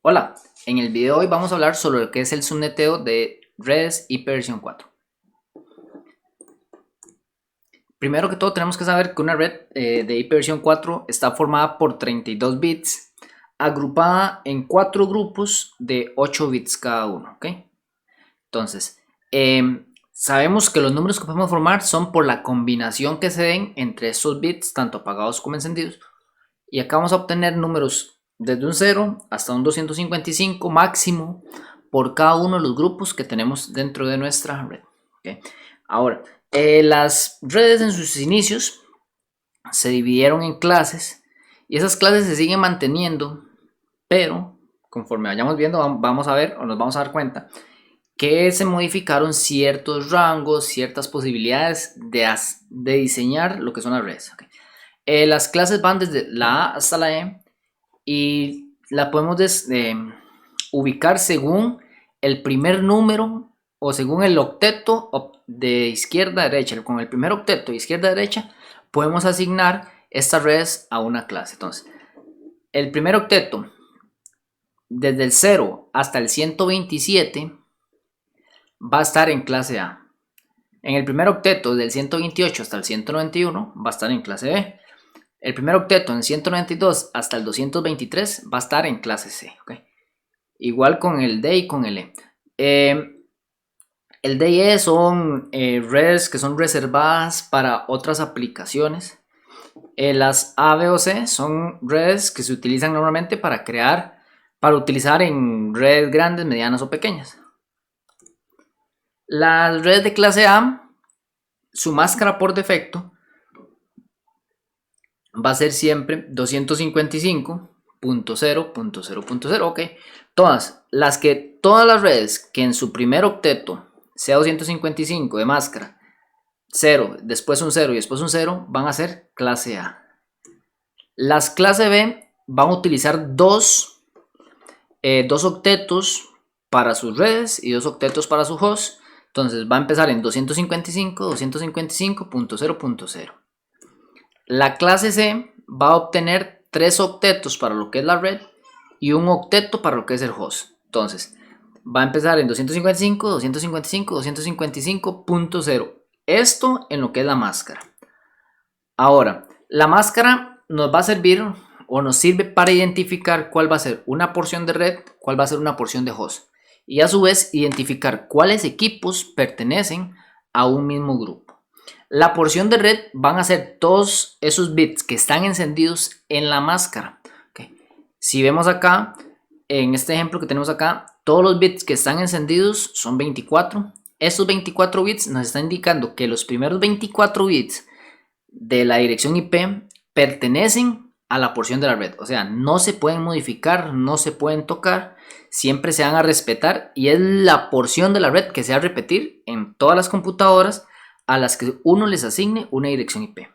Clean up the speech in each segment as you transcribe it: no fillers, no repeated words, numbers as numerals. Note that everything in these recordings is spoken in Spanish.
Hola, en el video de hoy vamos a hablar sobre lo que es el subneteo de redes IPv4 4. Primero que todo tenemos que saber que una red de IPv4 4 está formada por 32 bits, agrupada en 4 grupos de 8 bits cada uno, ¿ok? Entonces, sabemos que los números que podemos formar son por la combinación que se den entre esos bits, tanto apagados como encendidos, y acá vamos a obtener números desde un 0 hasta un 255 máximo por cada uno de los grupos que tenemos dentro de nuestra red. ¿Okay? Ahora, las redes en sus inicios se dividieron en clases y esas clases se siguen manteniendo, pero conforme vayamos viendo vamos a ver o nos vamos a dar cuenta que se modificaron ciertos rangos, ciertas posibilidades de diseñar lo que son las redes. ¿Okay? Las clases van desde la A hasta la E y la podemos ubicar según el primer número o según el octeto de izquierda a derecha. Con el primer octeto de izquierda a derecha podemos asignar estas redes a una clase. Entonces, el primer octeto desde el 0 hasta el 127 va a estar en clase A. En el primer octeto del 128 hasta el 191 va a estar en clase B. El primer octeto en 192 hasta el 223 va a estar en clase C. ¿Okay? Igual con el D y con el E. El D y E son redes que son reservadas para otras aplicaciones. Las A, B o C son redes que se utilizan normalmente para utilizar en redes grandes, medianas o pequeñas. Las redes de clase A, su máscara por defecto va a ser siempre 255.0.0.0, ok. Todas las redes que en su primer octeto sea 255 de máscara, 0, después un 0 y después un 0, van a ser clase A. Las clase B van a utilizar dos octetos para sus redes y dos octetos para su host. Entonces va a empezar en 255.0.0. La clase C va a obtener 3 octetos para lo que es la red y un octeto para lo que es el host. Entonces, va a empezar en 255, 255, 255.0. Esto en lo que es la máscara. Ahora, la máscara nos va a servir o nos sirve para identificar cuál va a ser una porción de red, cuál va a ser una porción de host. Y a su vez, identificar cuáles equipos pertenecen a un mismo grupo. La porción de red van a ser todos esos bits que están encendidos en la máscara. Okay. Si vemos acá, en este ejemplo que tenemos acá, todos los bits que están encendidos son 24. Estos 24 bits nos están indicando que los primeros 24 bits de la dirección IP pertenecen a la porción de la red. O sea, no se pueden modificar, no se pueden tocar, siempre se van a respetar y es la porción de la red que se va a repetir en todas las computadoras a las que uno les asigne una dirección IP.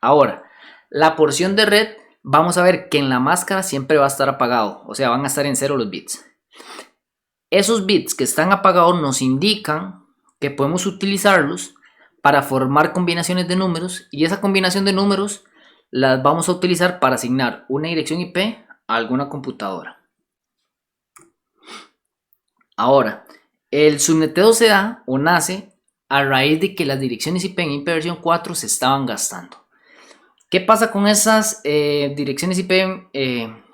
Ahora, la porción de red, vamos a ver que en la máscara siempre va a estar apagado, o sea, van a estar en 0 los bits. Esos bits que están apagados nos indican que podemos utilizarlos para formar combinaciones de números y esa combinación de números las vamos a utilizar para asignar una dirección IP a alguna computadora. Ahora, el subneteo se da o nace a raíz de que las direcciones IP en IPv4 4 se estaban gastando. ¿Qué pasa con esas direcciones IP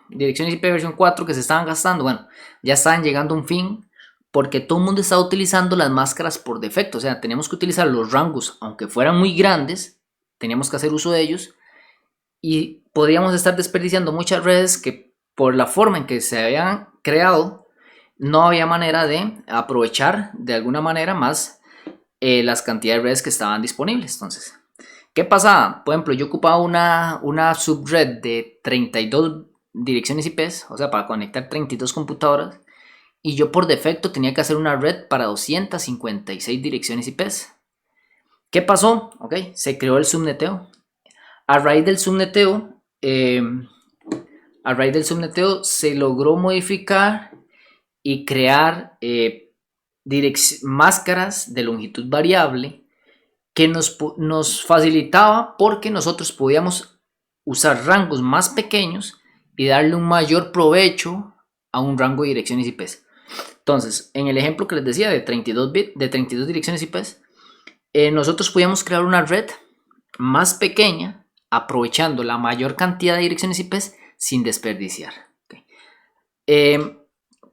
versión 4 que se estaban gastando? Bueno, ya estaban llegando a un fin porque todo el mundo estaba utilizando las máscaras por defecto. O sea, teníamos que utilizar los rangos, aunque fueran muy grandes, teníamos que hacer uso de ellos y podríamos estar desperdiciando muchas redes que por la forma en que se habían creado no había manera de aprovechar de alguna manera más las cantidades de redes que estaban disponibles. Entonces, ¿qué pasaba? Por ejemplo, yo ocupaba una subred de 32 direcciones IP, o sea, para conectar 32 computadoras, y yo por defecto tenía que hacer una red para 256 direcciones IP. ¿Qué pasó? Ok, se creó el subneteo. A raíz del subneteo, se logró modificar y crear máscaras de longitud variable que nos facilitaba porque nosotros podíamos usar rangos más pequeños y darle un mayor provecho a un rango de direcciones IPs. Entonces, en el ejemplo que les decía de 32 direcciones IPs, nosotros podíamos crear una red más pequeña aprovechando la mayor cantidad de direcciones IPs sin desperdiciar. Okay.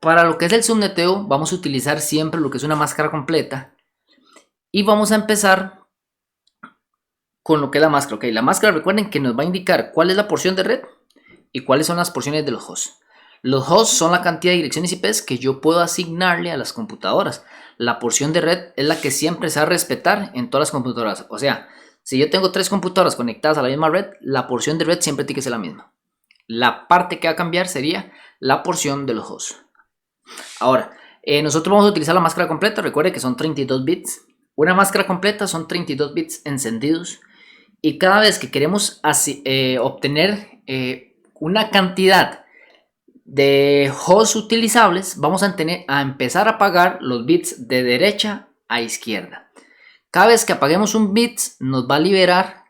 Para lo que es el subneteo vamos a utilizar siempre lo que es una máscara completa y vamos a empezar con lo que es la máscara. Okay. La máscara, recuerden que nos va a indicar cuál es la porción de red y cuáles son las porciones de los hosts. Los hosts son la cantidad de direcciones IPs que yo puedo asignarle a las computadoras. La porción de red es la que siempre se va a respetar en todas las computadoras. O sea, si yo tengo 3 computadoras conectadas a la misma red, la porción de red siempre tiene que ser la misma. La parte que va a cambiar sería la porción de los hosts. Ahora, nosotros vamos a utilizar la máscara completa. Recuerde que son 32 bits. Una máscara completa son 32 bits encendidos. Y cada vez que queremos obtener una cantidad de hosts utilizables, vamos a empezar a apagar los bits de derecha a izquierda. Cada vez que apaguemos un bit nos va a liberar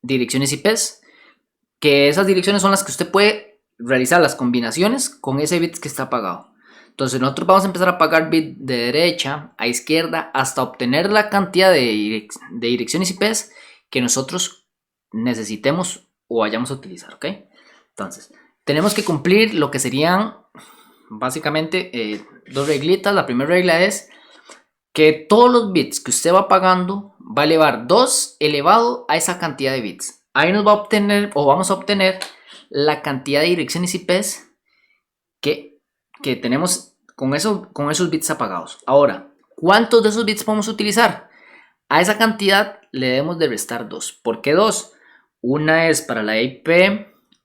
direcciones IPs, que esas direcciones son las que usted puede realizar las combinaciones con ese bit que está apagado. Entonces nosotros vamos a empezar a apagar bit de derecha a izquierda hasta obtener la cantidad de direcciones IPs que nosotros necesitemos o vayamos a utilizar, ¿ok? Entonces tenemos que cumplir lo que serían básicamente 2 reglitas. La primera regla es que todos los bits que usted va pagando va a elevar 2 elevado a esa cantidad de bits. Ahí nos va a obtener o vamos a obtener la cantidad de direcciones IPs que tenemos con esos bits apagados. Ahora, ¿cuántos de esos bits podemos utilizar? A esa cantidad le debemos de restar 2. ¿Por qué 2? Una es para la IP,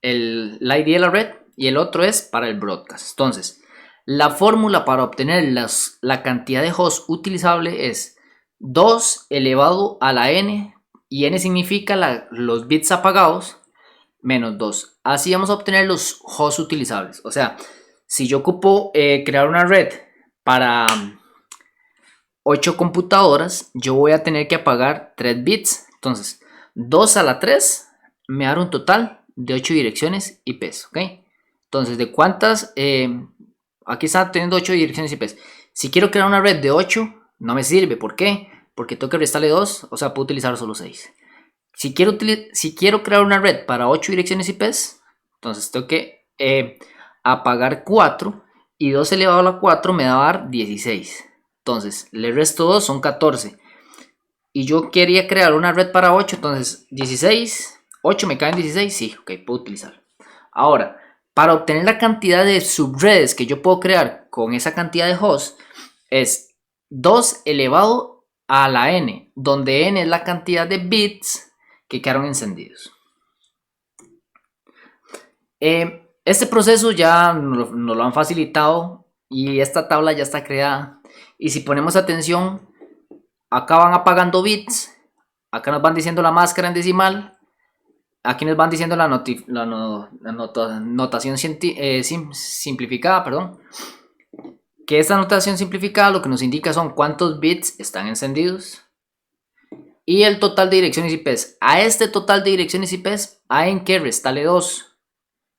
la ID de la red, y el otro es para el broadcast. Entonces, la fórmula para obtener la cantidad de hosts utilizable es 2 elevado a la n, y n significa los bits apagados, menos 2. Así vamos a obtener los hosts utilizables. O sea, si yo ocupo crear una red para 8 computadoras, yo voy a tener que apagar 3 bits. Entonces, 2 a la 3 me da un total de 8 direcciones IPs, ¿ok? Entonces, ¿de cuántas? Aquí está teniendo 8 direcciones IPs. Si quiero crear una red de 8, no me sirve. ¿Por qué? Porque tengo que restarle 2, o sea, puedo utilizar solo 6. Si quiero crear una red para 8 direcciones IPs, entonces tengo que apagar 4, y 2 elevado a la 4 me va a dar 16. Entonces, le resto 2, son 14. Y yo quería crear una red para 8, entonces 16, 8 me caen 16, sí, ok, puedo utilizar. Ahora, para obtener la cantidad de subredes que yo puedo crear con esa cantidad de hosts, es 2 elevado a la n, donde n es la cantidad de bits que quedaron encendidos. Este proceso ya nos lo han facilitado y esta tabla ya está creada. Y si ponemos atención, acá van apagando bits, acá nos van diciendo la máscara en decimal, aquí nos van diciendo la notación simplificada, perdón. Que esta notación simplificada lo que nos indica son cuántos bits están encendidos y el total de direcciones IPs. A este total de direcciones IPs hay que restarle 2.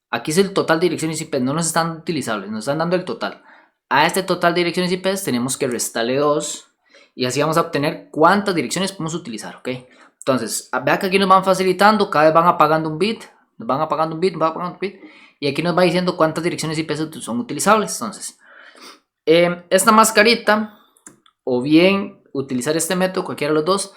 Aquí es el total de direcciones IPs, no nos están utilizables, nos están dando el total. A este total de direcciones IPs tenemos que restarle 2 y así vamos a obtener cuántas direcciones podemos utilizar, ¿ok? Entonces, vea que aquí nos van facilitando, cada vez van apagando un bit, nos van apagando un bit, y aquí nos va diciendo cuántas direcciones IPs son utilizables. Entonces, esta mascarita, o bien utilizar este método, cualquiera de los dos,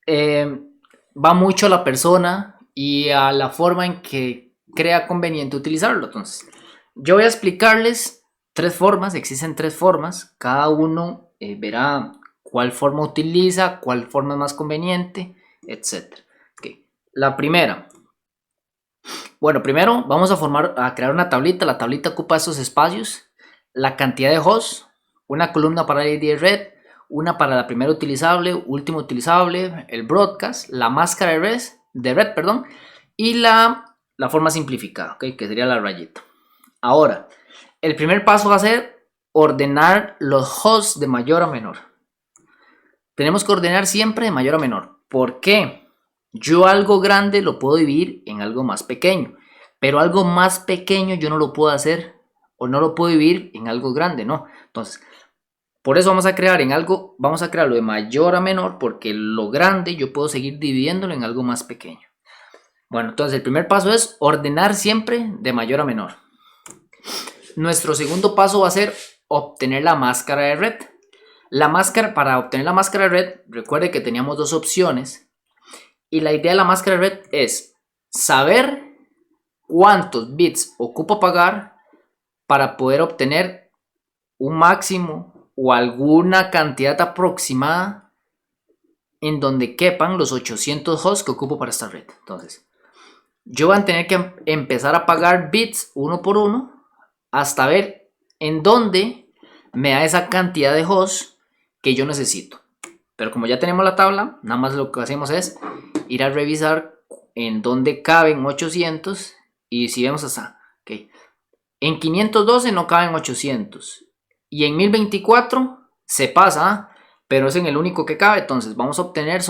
va mucho a la persona y a la forma en que crea conveniente utilizarlo. Entonces, yo voy a explicarles 3 formas, existen 3 formas, cada uno verá cuál forma utiliza, cuál forma es más conveniente, etc. Okay. La primera, bueno, primero vamos a crear una tablita. La tablita ocupa estos espacios: la cantidad de hosts, una columna para la ID de red, una para la primera utilizable, última utilizable, el broadcast, la máscara de red, y la forma simplificada, ¿okay? Que sería la rayita. Ahora, el primer paso va a ser ordenar los hosts de mayor a menor. Tenemos que ordenar siempre de mayor a menor. ¿Por qué? Yo algo grande lo puedo dividir en algo más pequeño, pero algo más pequeño yo no lo puedo hacer o no lo puedo dividir en algo grande, no. Entonces, por eso vamos a crear lo de mayor a menor, porque lo grande yo puedo seguir dividiéndolo en algo más pequeño. Bueno, entonces el primer paso es ordenar siempre de mayor a menor. Nuestro segundo paso va a ser obtener la máscara de red. Para obtener la máscara de red, recuerde que teníamos dos opciones. Y la idea de la máscara de red es saber cuántos bits ocupa pagar para poder obtener un máximo o alguna cantidad aproximada en donde quepan los 800 hosts que ocupo para esta red. Entonces, yo voy a tener que empezar a pagar bits uno por uno hasta ver en dónde me da esa cantidad de hosts que yo necesito. Pero como ya tenemos la tabla, nada más lo que hacemos es ir a revisar en dónde caben 800 y si vemos hasta, okay, en 512 no caben 800 y en 1024 se pasa, pero es en el único que cabe. Entonces vamos a utilizar,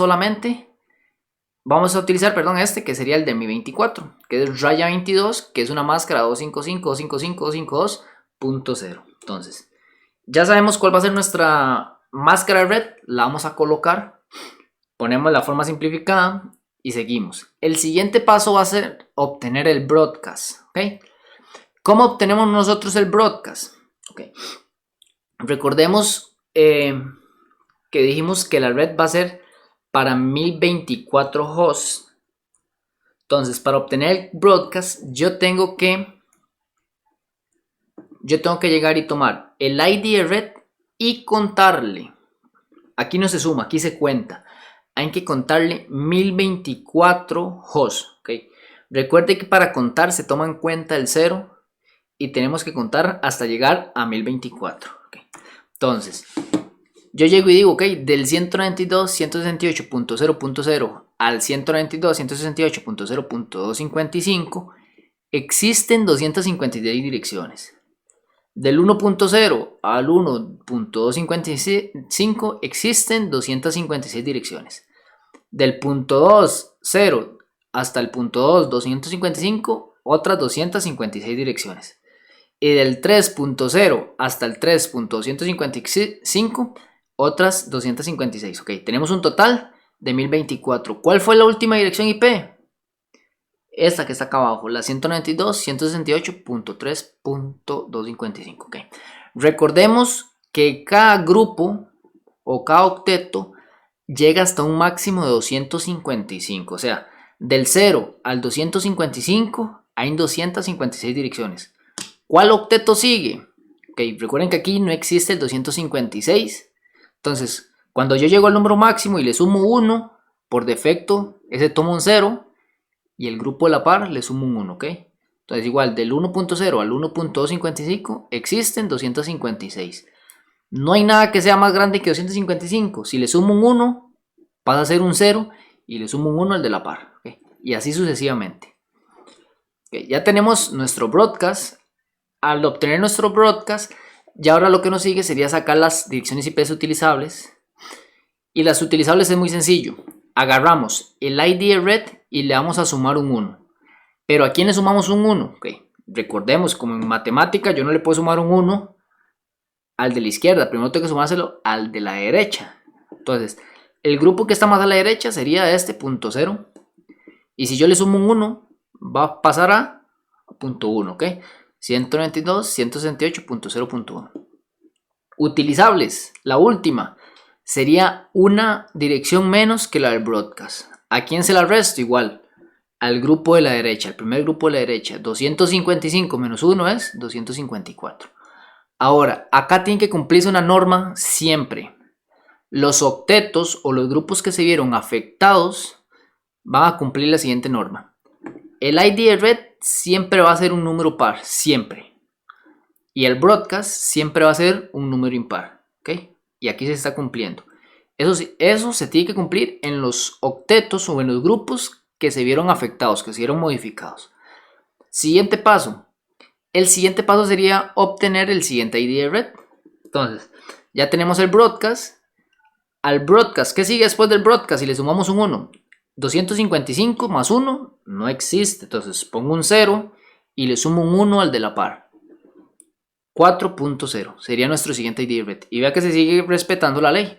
este que sería el de 1024, que es raya 22, que es una máscara 255.255.252.0. Entonces ya sabemos cuál va a ser nuestra máscara red, la vamos a colocar, ponemos la forma simplificada y seguimos. El siguiente paso va a ser obtener el broadcast, ¿ok? ¿Cómo obtenemos nosotros el broadcast? Okay. Recordemos que dijimos que la red va a ser para 1024 hosts. Entonces, para obtener el broadcast, yo tengo que llegar y tomar el ID de red y contarle. Aquí no se suma, aquí se cuenta. Hay que contarle 1024 hosts. ¿Okay? Recuerde que para contar se toma en cuenta el 0 y tenemos que contar hasta llegar a 1024. ¿Okay? Entonces, yo llego y digo, ok, del 192.168.0.0 al 192.168.0.255 existen 256 direcciones. Del 1.0 al 1.255 existen 256 direcciones. Del punto 2.0 hasta el punto 2.255 otras 256 direcciones. Y del 3.0 hasta el 3.255 otras 256. Ok, tenemos un total de 1024. ¿Cuál fue la última dirección IP? Esta que está acá abajo, la 192.168.3.255. Ok, recordemos que cada grupo o cada octeto llega hasta un máximo de 255. O sea, del 0 al 255 hay 256 direcciones. ¿Cuál octeto sigue? Ok, recuerden que aquí no existe el 256. Entonces, cuando yo llego al número máximo y le sumo 1, por defecto, ese toma un 0 y el grupo de la par le sumo un 1, ¿ok? Entonces, igual, del 1.0 al 1.255 existen 256. No hay nada que sea más grande que 255. Si le sumo un 1, pasa a ser un 0 y le sumo un 1 al de la par, ¿ok? Y así sucesivamente. Okay, ya tenemos nuestro broadcast. Al obtener nuestro broadcast, ya ahora lo que nos sigue sería sacar las direcciones IP utilizables. Y las utilizables es muy sencillo. Agarramos el ID de red y le vamos a sumar un 1. Pero ¿a quién le sumamos un 1? Okay. Recordemos, como en matemática, yo no le puedo sumar un 1 al de la izquierda. Primero tengo que sumárselo al de la derecha. Entonces, el grupo que está más a la derecha sería este, punto 0. Y si yo le sumo un 1, va a pasar a punto 1, ¿ok? 192.168.0.1. Utilizables, la última, sería una dirección menos que la del broadcast. ¿A quién se la resto? Igual, al grupo de la derecha, el primer grupo de la derecha. 255 menos 1 es 254. Ahora, acá tiene que cumplirse una norma siempre. Los octetos o los grupos que se vieron afectados van a cumplir la siguiente norma. El ID de red siempre va a ser un número par, siempre. Y el broadcast siempre va a ser un número impar, ¿ok? Y aquí se está cumpliendo. Eso se tiene que cumplir en los octetos o en los grupos que se vieron afectados, que se vieron modificados. Siguiente paso. El siguiente paso sería obtener el siguiente ID de red. Entonces, ya tenemos el broadcast. Al broadcast, ¿qué sigue después del broadcast? Si le sumamos un 1. 255 más 1 no existe. Entonces pongo un 0 y le sumo un 1 al de la par. 4.0 sería nuestro siguiente ID red. Y vea que se sigue respetando la ley.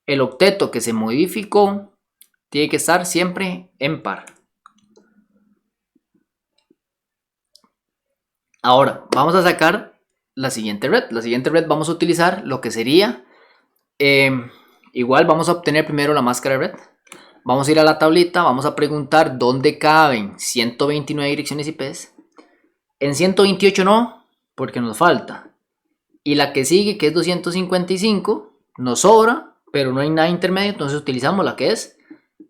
El octeto que se modificó tiene que estar siempre en par. Ahora vamos a sacar la siguiente red. La siguiente red vamos a utilizar lo que sería, igual vamos a obtener primero la máscara red. Vamos a ir a la tablita, vamos a preguntar dónde caben 129 direcciones IPs. En 128 no, porque nos falta. Y la que sigue, que es 255, nos sobra, pero no hay nada intermedio, entonces utilizamos la que es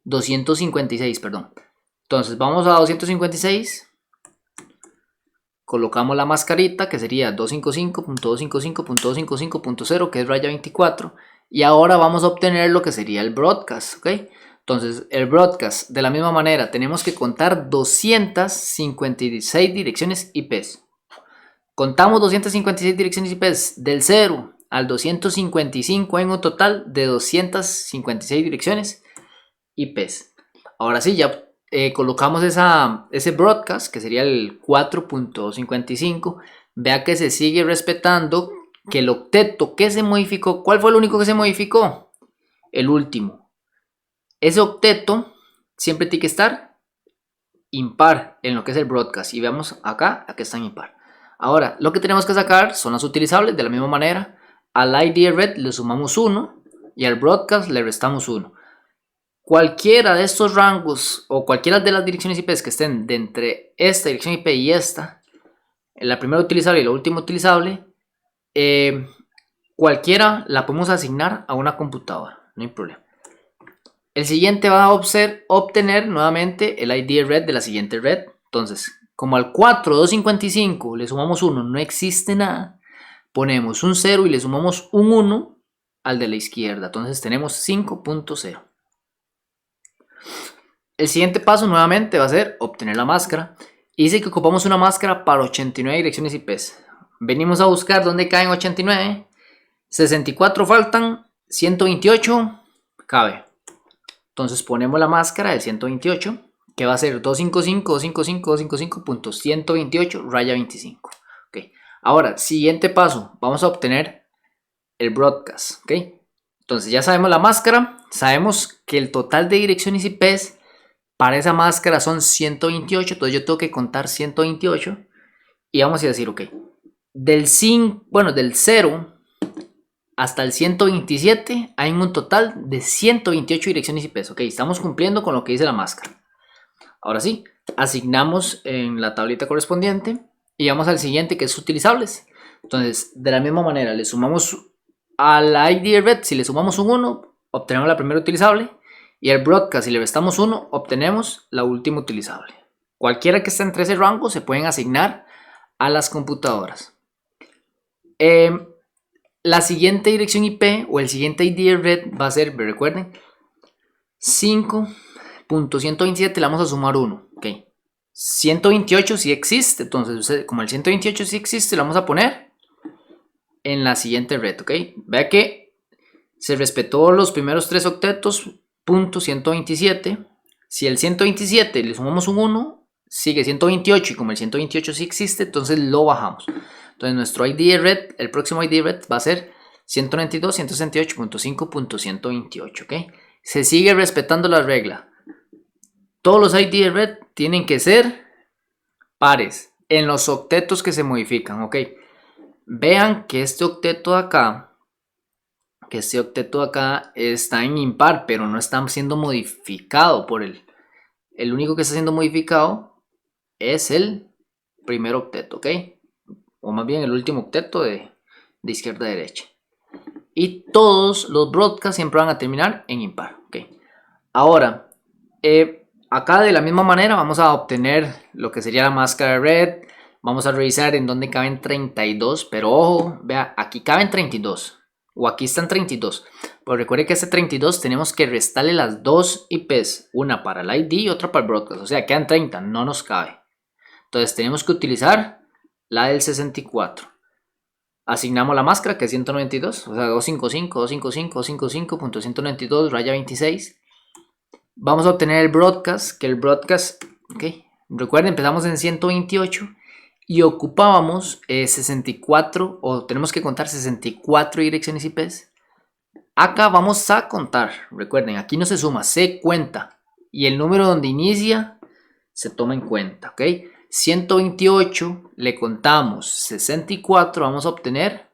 256, perdón. Entonces vamos a 256, colocamos la mascarita, que sería 255.255.255.0, que es raya 24, y ahora vamos a obtener lo que sería el broadcast, ¿ok? Entonces el broadcast, de la misma manera, tenemos que contar 256 direcciones IPs. Contamos 256 direcciones IPs del 0 al 255 en un total de 256 direcciones IPs. Ahora sí, ya colocamos ese broadcast, que sería el 4.55. Vea que se sigue respetando que el octeto que se modificó, ¿cuál fue el único que se modificó? El último. Ese octeto siempre tiene que estar impar en lo que es el broadcast. Y veamos acá, aquí está en impar. Ahora, lo que tenemos que sacar son las utilizables. De la misma manera, al ID red le sumamos 1 y al broadcast le restamos 1. Cualquiera de estos rangos o cualquiera de las direcciones IP que estén de entre esta dirección IP y esta, la primera utilizable y la última utilizable, cualquiera la podemos asignar a una computadora, no hay problema. El siguiente va a obtener nuevamente el ID red de la siguiente red. Entonces, como al 4.255 le sumamos 1, no existe nada, ponemos un 0 y le sumamos un 1 al de la izquierda. Entonces tenemos 5.0. El siguiente paso nuevamente va a ser obtener la máscara. Y dice que ocupamos una máscara para 89 direcciones IPs. Venimos a buscar dónde caen 89. 64 faltan, 128 cabe. Entonces ponemos la máscara del 128, que va a ser 255.255.128 raya 25. Okay. Ahora, siguiente paso, vamos a obtener el broadcast. Okay. Entonces ya sabemos la máscara, sabemos que el total de direcciones IPs para esa máscara son 128, entonces yo tengo que contar 128 y vamos a decir, ok, del 0 hasta el 127 hay un total de 128 direcciones IPs. Ok, estamos cumpliendo con lo que dice la máscara. Ahora sí, asignamos en la tablita correspondiente y vamos al siguiente, que es utilizables. Entonces, de la misma manera, le sumamos al ID red, si le sumamos un 1, obtenemos la primera utilizable. Y al broadcast, si le restamos 1, obtenemos la última utilizable. Cualquiera que esté entre ese rango se pueden asignar a las computadoras. La siguiente dirección IP o el siguiente ID red va a ser, recuerden, 5.127 le vamos a sumar 1. Okay. 128 sí existe, entonces como el 128 sí existe, lo vamos a poner en la siguiente red. Okay. Vea que se respetó los primeros 3 octetos, punto 127. Si el 127 le sumamos un 1, sigue 128 y como el 128 sí existe, entonces lo bajamos. Entonces nuestro ID red, el próximo ID red va a ser 192.168.5.128, ¿ok? Se sigue respetando la regla. Todos los ID red tienen que ser pares en los octetos que se modifican, ¿ok? Vean que este octeto de acá, está en impar, pero no está siendo modificado por él. El único que está siendo modificado es el primer octeto, ¿ok? O más bien el último octeto de izquierda a derecha. Y todos los broadcasts siempre van a terminar en impar. Okay. Ahora, acá de la misma manera vamos a obtener lo que sería la máscara red. Vamos a revisar en dónde caben 32. Pero ojo, vea, aquí caben 32. O aquí están 32. Pero recuerde que a este 32 tenemos que restarle las dos IPs. Una para el ID y otra para el broadcast. O sea, quedan 30, no nos cabe. Entonces tenemos que utilizar la del 64. Asignamos la máscara, que es 192, o sea, 255.192 raya 26. Vamos a obtener el broadcast, que el broadcast, ok, recuerden, empezamos en 128 y ocupábamos 64, o tenemos que contar 64 direcciones IPs. Acá vamos a contar, recuerden, aquí no se suma, se cuenta, y el número donde inicia se toma en cuenta, ¿ok? 128 le contamos 64, vamos a obtener,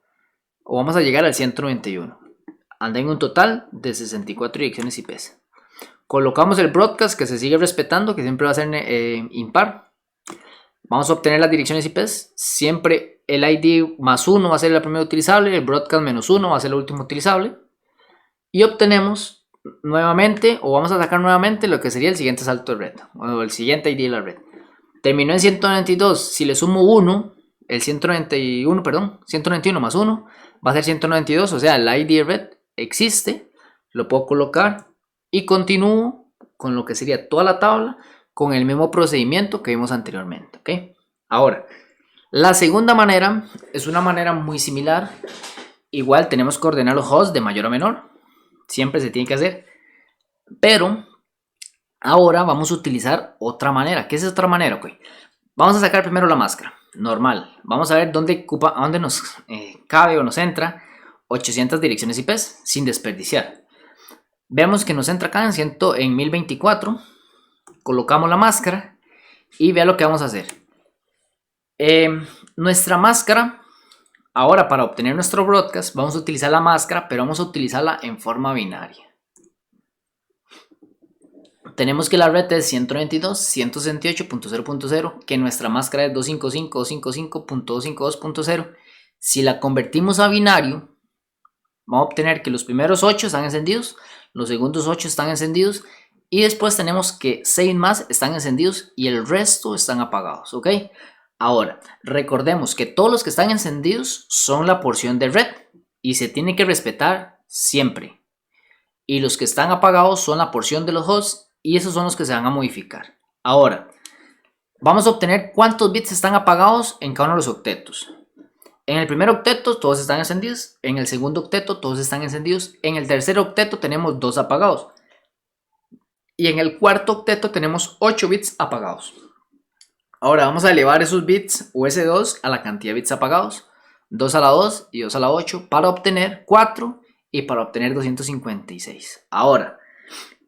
o vamos a llegar al 191. Anda en un total de 64 direcciones IPs. Colocamos el broadcast, que se sigue respetando, que siempre va a ser impar. Vamos a obtener las direcciones IPs. Siempre el ID más 1 va a ser la primera utilizable, el broadcast menos 1 va a ser la última utilizable. Y obtenemos nuevamente, o vamos a sacar nuevamente lo que sería el siguiente salto de red, o el siguiente ID de la red. Terminó en 192, si le sumo 1, el 191, perdón, 191 más 1 va a ser 192, o sea, el ID de red existe, lo puedo colocar y continúo con lo que sería toda la tabla con el mismo procedimiento que vimos anteriormente, ¿ok? Ahora, la segunda manera es una manera muy similar. Igual tenemos que ordenar los hosts de mayor a menor, siempre se tiene que hacer, pero ahora vamos a utilizar otra manera. ¿Qué es otra manera? Okay. Vamos a sacar primero la máscara, normal. Vamos a ver dónde nos cabe o nos entra 800 direcciones IPs sin desperdiciar. Vemos que nos entra acá en 1024. Colocamos la máscara y vea lo que vamos a hacer. Nuestra máscara, ahora para obtener nuestro broadcast, vamos a utilizar la máscara, pero vamos a utilizarla en forma binaria. Tenemos que la red es 192.168.0.0, que nuestra máscara es 255.255.252.0. Si la convertimos a binario, vamos a obtener que los primeros 8 están encendidos, los segundos 8 están encendidos, y después tenemos que 6 más están encendidos y el resto están apagados, ¿ok? Ahora, recordemos que todos los que están encendidos son la porción de red y se tiene que respetar siempre. Y los que están apagados son la porción de los hosts y esos son los que se van a modificar. Ahora, vamos a obtener cuántos bits están apagados en cada uno de los octetos. En el primer octeto todos están encendidos, en el segundo octeto todos están encendidos, en el tercer octeto tenemos 2 apagados y en el cuarto octeto tenemos 8 bits apagados. Ahora vamos a elevar esos bits o ese 2 a la cantidad de bits apagados, 2 a la 2 y 2 a la 8 para obtener 4 y para obtener 256. Ahora,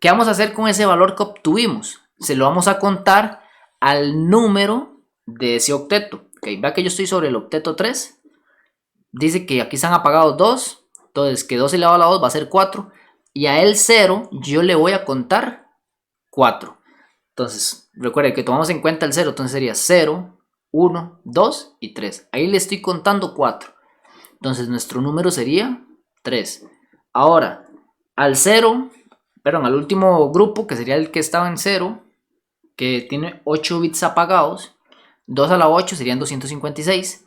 ¿qué vamos a hacer con ese valor que obtuvimos? Se lo vamos a contar al número de ese octeto. Okay, vea que yo estoy sobre el octeto 3. Dice que aquí están apagados 2. Entonces que 2 elevado a la 2 va a ser 4. Y a el 0 yo le voy a contar 4. Entonces recuerde que tomamos en cuenta el 0. Entonces sería 0, 1, 2 y 3. Ahí le estoy contando 4. Entonces nuestro número sería 3. Ahora al 0... Perdón, al último grupo, que sería el que estaba en 0, que tiene 8 bits apagados, 2 a la 8 serían 256.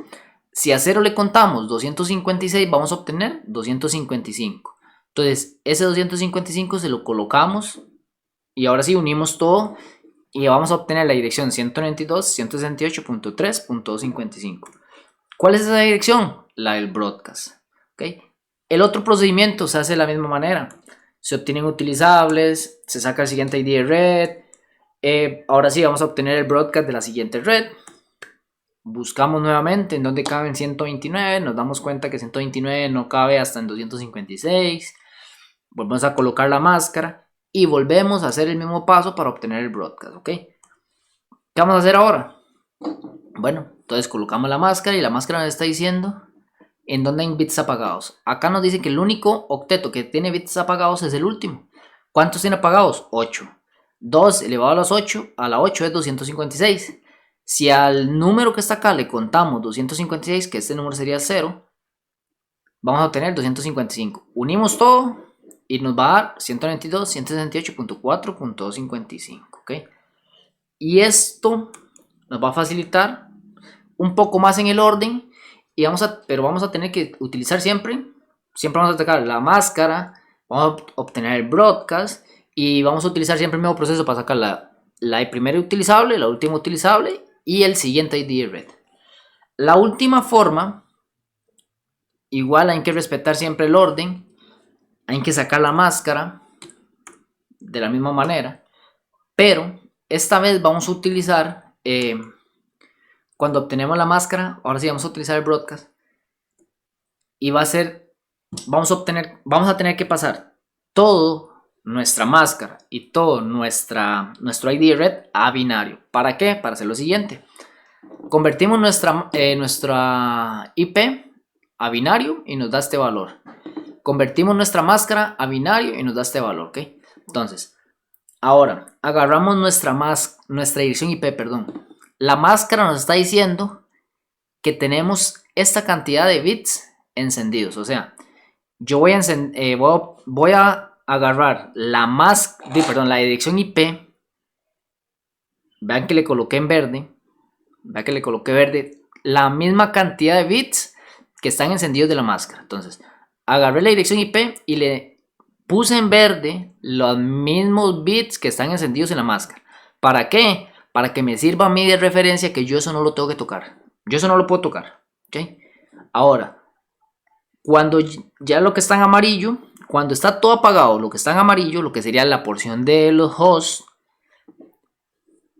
Si a 0 le contamos 256, vamos a obtener 255. Entonces, ese 255 se lo colocamos y ahora sí unimos todo y vamos a obtener la dirección 192.168.3.255. ¿Cuál es esa dirección? La del broadcast. ¿Okay? El otro procedimiento se hace de la misma manera. Se obtienen utilizables, se saca el siguiente ID de red. Ahora sí vamos a obtener el broadcast de la siguiente red. Buscamos nuevamente en donde caben 129. Nos damos cuenta que 129 no cabe hasta en 256. Volvemos a colocar la máscara y volvemos a hacer el mismo paso para obtener el broadcast, ¿ok? ¿Qué vamos a hacer ahora? Bueno, entonces colocamos la máscara y la máscara nos está diciendo en donde hay bits apagados. Acá nos dice que el único octeto que tiene bits apagados es el último. ¿Cuántos tiene apagados? 8. 2 elevado a las 8, a la 8 es 256. Si al número que está acá le contamos 256, que este número sería 0, vamos a obtener 255. Unimos todo y nos va a dar 192.168.4.255, ¿ok? Y esto nos va a facilitar un poco más en el orden. Pero vamos a tener que utilizar siempre vamos a sacar la máscara, vamos a obtener el broadcast y vamos a utilizar siempre el mismo proceso para sacar la primera utilizable, la última utilizable y el siguiente ID de red. La última forma, igual hay que respetar siempre el orden, hay que sacar la máscara de la misma manera, pero esta vez vamos a utilizar cuando obtenemos la máscara, ahora sí vamos a utilizar el broadcast y va a ser, vamos a tener que pasar todo nuestra máscara y todo nuestro ID red a binario. ¿Para qué? Para hacer lo siguiente. Convertimos nuestra IP a binario y nos da este valor. Convertimos nuestra máscara a binario y nos da este valor, ¿ok? Entonces, ahora agarramos nuestra dirección IP, perdón. La máscara nos está diciendo que tenemos esta cantidad de bits encendidos. O sea, yo voy a agarrar la dirección IP. Vean que le coloqué en verde. Vean que le coloqué verde. La misma cantidad de bits que están encendidos de la máscara. Entonces, agarré la dirección IP y le puse en verde los mismos bits que están encendidos en la máscara. ¿Para qué? Para que me sirva a mí de referencia que yo eso no lo tengo que tocar. Yo eso no lo puedo tocar. ¿Okay? Ahora, cuando ya lo que está en amarillo, cuando está todo apagado, lo que está en amarillo, lo que sería la porción de los hosts,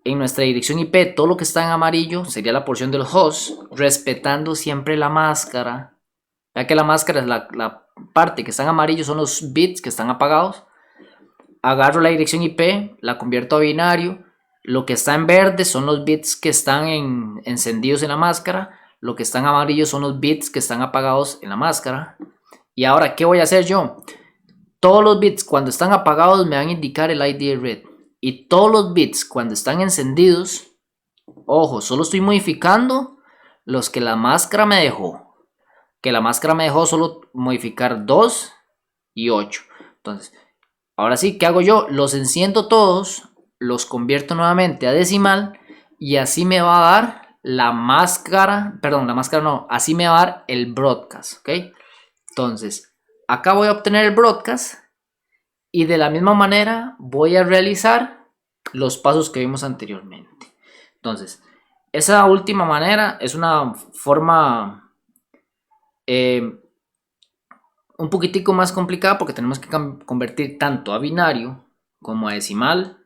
en nuestra dirección IP, todo lo que está en amarillo sería la porción de los hosts, respetando siempre la máscara. Ya que la máscara es la parte que está en amarillo, son los bits que están apagados. Agarro la dirección IP, la convierto a binario. Lo que está en verde son los bits que están encendidos en la máscara. Lo que está en amarillo son los bits que están apagados en la máscara. Y ahora, ¿qué voy a hacer yo? Todos los bits cuando están apagados me van a indicar el ID red. Y todos los bits cuando están encendidos, ojo, solo estoy modificando los que la máscara me dejó. Que la máscara me dejó solo modificar 2 y 8. Entonces, ahora sí, ¿qué hago yo? Los enciendo todos, los convierto nuevamente a decimal y así me va a dar la máscara, perdón, la máscara no, así me va a dar el broadcast, ¿ok? Entonces, acá voy a obtener el broadcast y de la misma manera voy a realizar los pasos que vimos anteriormente. Entonces, esa última manera es una forma un poquitico más complicada porque tenemos que convertir tanto a binario como a decimal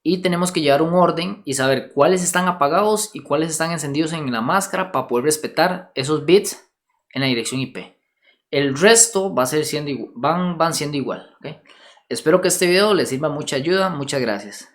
y tenemos que llevar un orden y saber cuáles están apagados y cuáles están encendidos en la máscara para poder respetar esos bits en la dirección IP. El resto va a ser van siendo igual, ¿okay? Espero que este video les sirva mucha ayuda. Muchas gracias.